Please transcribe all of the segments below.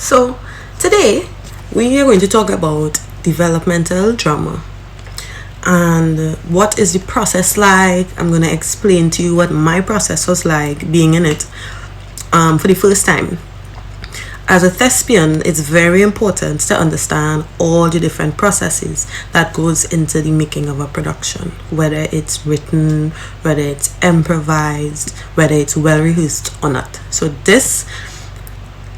So today we are going to talk about developmental drama and what is the process like. I'm going to explain to you what my process was like being in it for the first time. As a thespian, it's very important to understand all the different processes that goes into the making of a production, whether it's written, whether it's improvised, whether it's well rehearsed or not. So this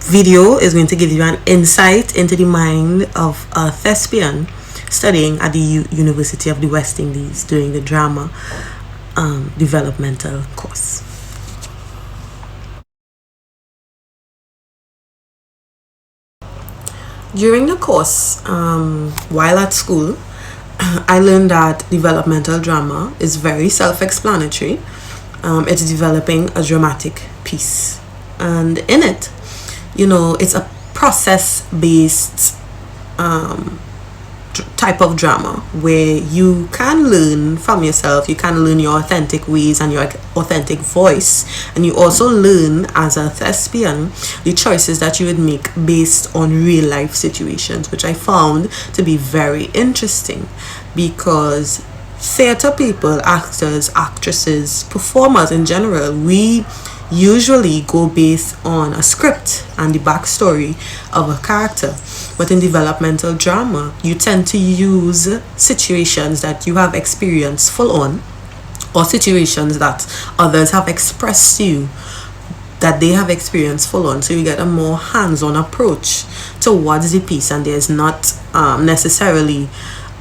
video is going to give you an insight into the mind of a thespian studying at the University of the West Indies doing the drama developmental course. During the course, while at school, I learned that developmental drama is very self-explanatory. It's developing a dramatic piece, and in it, it's a process-based type of drama where you can learn from yourself, you can learn your authentic ways and your authentic voice, and you also learn as a thespian the choices that you would make based on real life situations, which I found to be very interesting because theater people, actors, actresses, performers in general, we usually go based on a script and the backstory of a character. But in developmental drama, you tend to use situations that you have experienced full on, or situations that others have expressed to you that they have experienced full on. So you get a more hands-on approach towards the piece, and there's not necessarily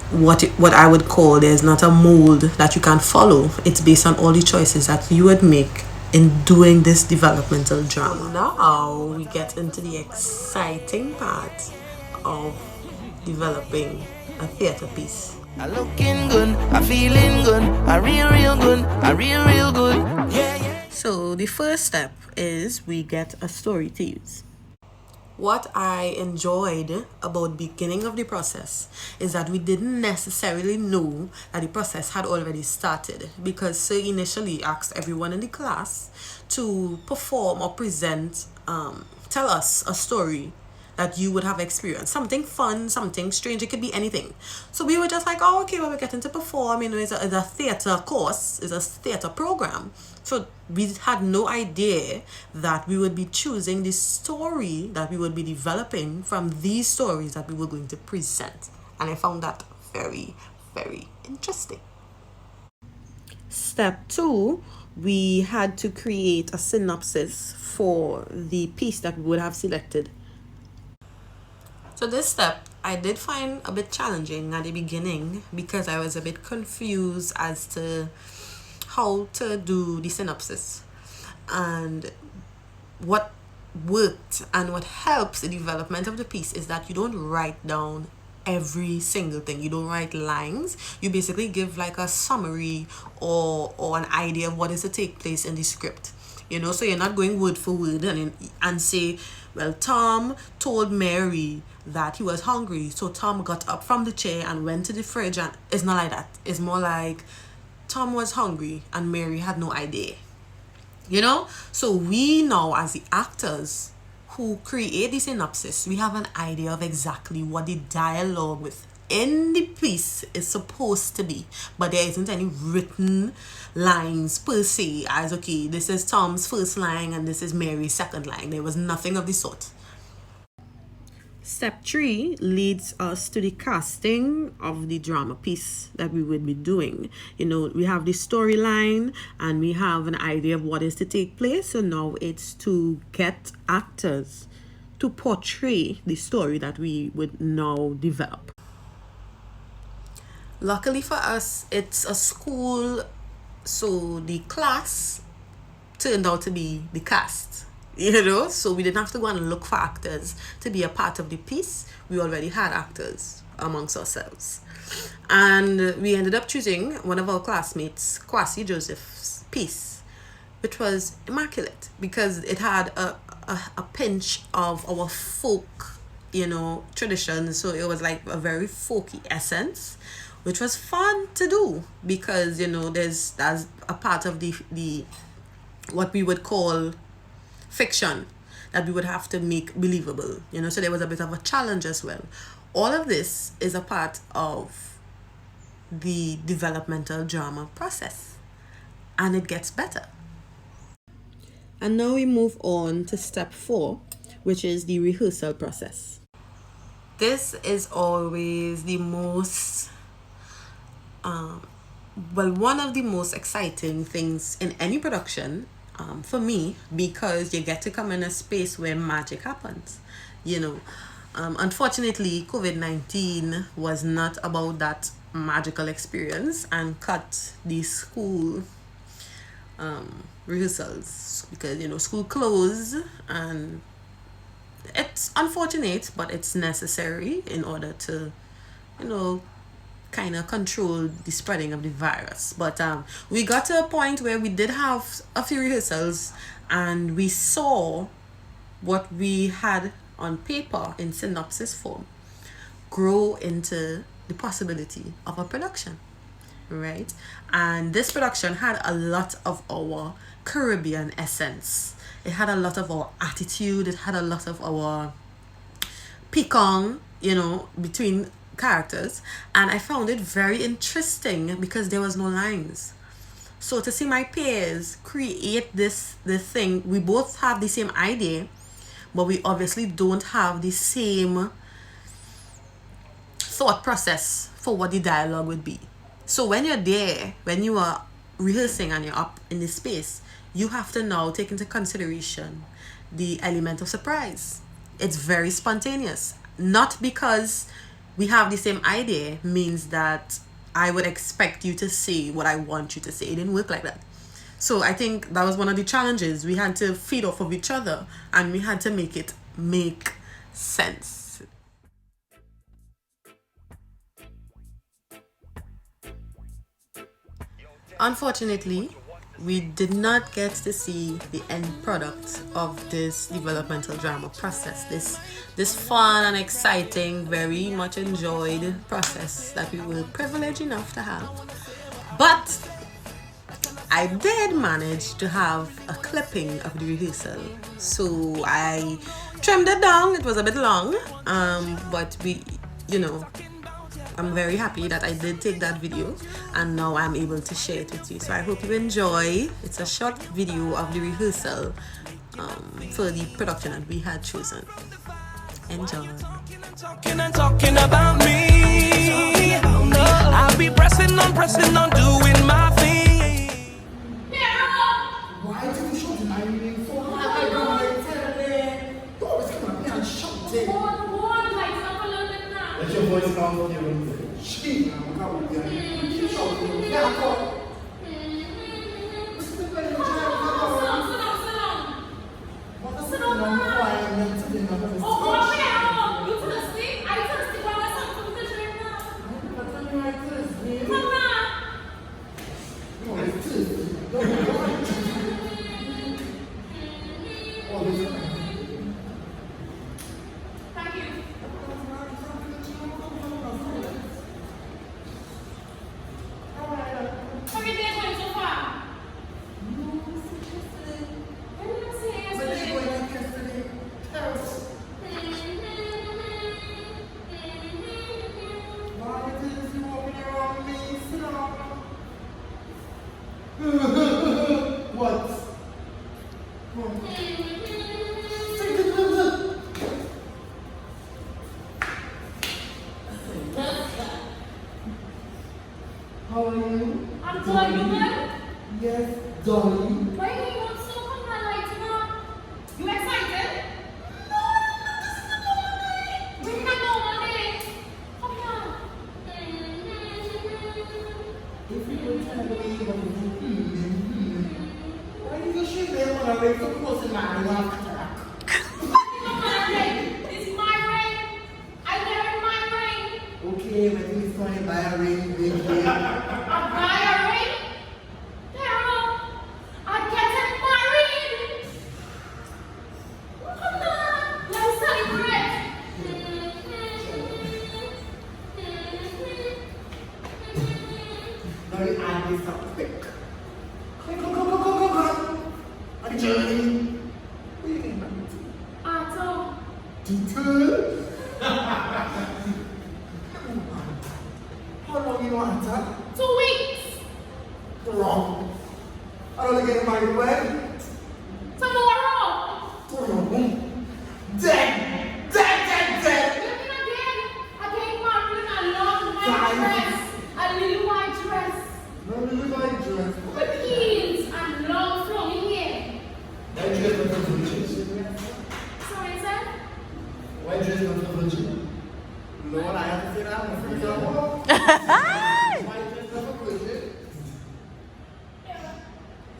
what I would call, there's not a mold that you can follow. It's based on all the choices that you would make in doing this developmental drama. Now we get into the exciting part of developing a theater piece. I looking good, I feeling good, I real good, I real good. Yeah. So the first step is we get a story to use. What I enjoyed about the beginning of the process is that we didn't necessarily know that the process had already started, because Sir initially asked everyone in the class to perform or present, tell us a story that you would have experienced, something fun, something strange. It could be anything. So we were just like, oh, okay, well, we're getting to perform. It's a theater course, it's a theater program. So we had no idea that we would be choosing the story that we would be developing from these stories that we were going to present. And I found that very, very interesting. Step 2, we had to create a synopsis for the piece that we would have selected. So this step I did find a bit challenging at the beginning because I was a bit confused as to how to do the synopsis. And what worked and what helps the development of the piece is that you don't write down every single thing. You don't write lines. You basically give like a summary or an idea of what is to take place in the script. So you're not going word for word and say, well, Tom told Mary that he was hungry, so Tom got up from the chair and went to the fridge. And it's not like that. It's more like Tom was hungry and Mary had no idea. So we now, as the actors who create the synopsis, we have an idea of exactly what the dialogue within the piece is supposed to be, but there isn't any written lines per se as, okay, this is Tom's first line and this is Mary's second line. There was nothing of the sort. Step 3 leads us to the casting of the drama piece that we would be doing. We have the storyline and we have an idea of what is to take place. So now it's to get actors to portray the story that we would now develop. Luckily for us, it's a school, so the class turned out to be the cast. So we didn't have to go and look for actors to be a part of the piece. We already had actors amongst ourselves. And we ended up choosing one of our classmates, Kwasi Joseph's piece, which was immaculate because it had a pinch of our folk, tradition. So it was like a very folky essence, which was fun to do because, that's a part of the what we would call fiction that we would have to make believable, so there was a bit of a challenge as well. All of this is a part of the developmental drama process, and it gets better. And now we move on to step 4, which is the rehearsal process. This is always the most one of the most exciting things in any production, for me, because you get to come in a space where magic happens. Unfortunately, COVID-19 was not about that magical experience and cut the school rehearsals because school closed, and it's unfortunate, but it's necessary in order to kind of control the spreading of the virus. But we got to a point where we did have a few rehearsals, and we saw what we had on paper in synopsis form grow into the possibility of a production, right? And this production had a lot of our Caribbean essence. It had a lot of our attitude. It had a lot of our picong, between characters. And I found it very interesting because there was no lines. So to see my peers create this thing, we both have the same idea, but we obviously don't have the same thought process for what the dialogue would be. So when you're there, when you are rehearsing and you're up in this space, you have to now take into consideration the element of surprise. It's very spontaneous. Not because we have the same idea means that I would expect you to say what I want you to say. It didn't work like that. So I think that was one of the challenges. We had to feed off of each other, and we had to make it make sense. Unfortunately, we did not get to see the end product of this developmental drama process. This fun and exciting, very much enjoyed process that we were privileged enough to have. But I did manage to have a clipping of the rehearsal. So I trimmed it down. It was a bit long, but I'm very happy that I did take that video, and now I'm able to share it with you. So I hope you enjoy. It's a short video of the rehearsal for the production that we had chosen. Enjoy. Talking about me. I'll be pressing on, doing my thing. Why did you shoot him? I mean, for I don't tell me. You always come up here and shout it. Let your voice come from your room. She, I'm coming here. Keep shouting. Yeah, come. What? How are you? I'm Dolly. Yes, Dolly. Why do you want so come on like now? You excited? No, this is the morning. Bring the morning. Come on. If you were trying to leave, why did you shoot them when I wait for close in my eye? It's my ring. I wear my ring. Okay, but he's going to buy a ring, big ring. I buy a ring? Carol, I get my ring. Come on, let's celebrate. Very angry, so quick. Quick, go. A journey. What do you think, man? Detail. How long you want that? 2 weeks. Wrong. I don't get married when? Tomorrow. Dead. Dead, dead, dead. You mean again? I get married in a long white Guys. dress. A little white dress. No, really like dress. With heels and long flowing hair. Why dress not for virgins? Sorry, sir? Why dress not for virgins? You know what I have to say that? I'm afraid of what? Why dress not for virgins?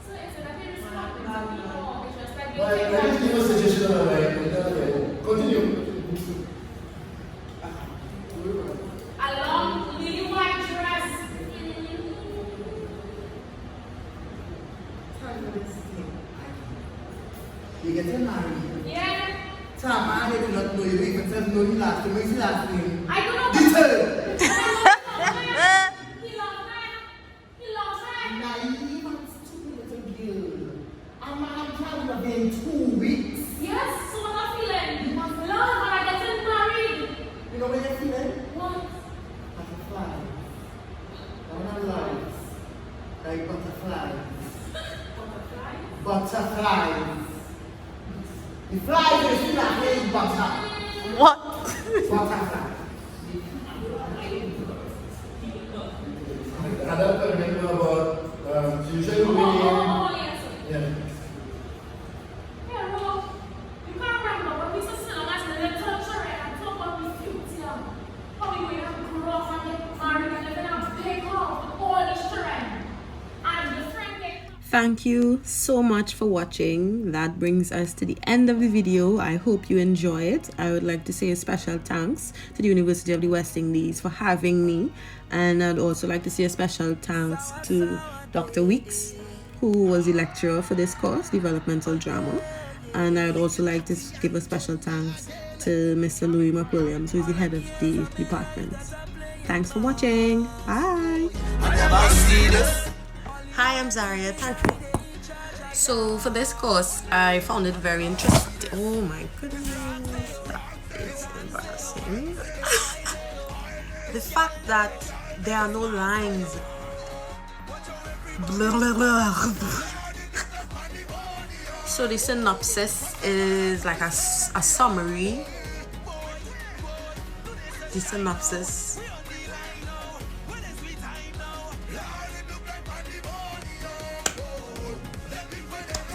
So is it that it is not with me? No, it's just like you Why, take let me that. give you a suggestion of like, continue. A long, little white dress. You get married. Yeah. Sam, I do not know you even said no, you last name. What's your last name? I don't know. Detail. He loves that. He loves that. Naive and stupid little girl. I'm trying to be in 2 weeks. Yes, so what I'm feeling. You must love when I get married. You know what you're feeling? What? Butterflies. I lives. Like butterflies. Butterfly? Butterflies. The flies is still not playing butter. What? Butterfly. I don't remember about usually Oh, yes. yeah. Yeah, well, you can't remember when we used to sit on us in the little children and talk about the future. How we going to grow up and get married and live in a big house with all the children. And the friend they Thank you so much for watching. That brings us to the end of the video. I hope you enjoy it. I would like to say a special thanks to the University of the West Indies for having me. And I'd also like to say a special thanks to Dr. Weeks, who was the lecturer for this course, Developmental Drama. And I'd also like to give a special thanks to Mr. Louis McWilliams, who is the head of the department. Thanks for watching. Bye. Hi, I'm Zaria. Thank you. So for this course, I found it very interesting. Oh my goodness, that is embarrassing. The fact that there are no lines. Blah, blah, blah. So the synopsis is like a summary. The synopsis.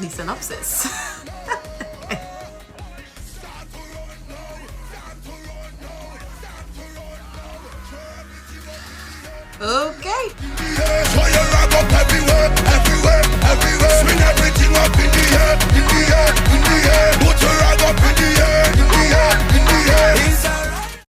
The synopsis. Okay. So you rock up everywhere, everywhere, everywhere. Swing everything.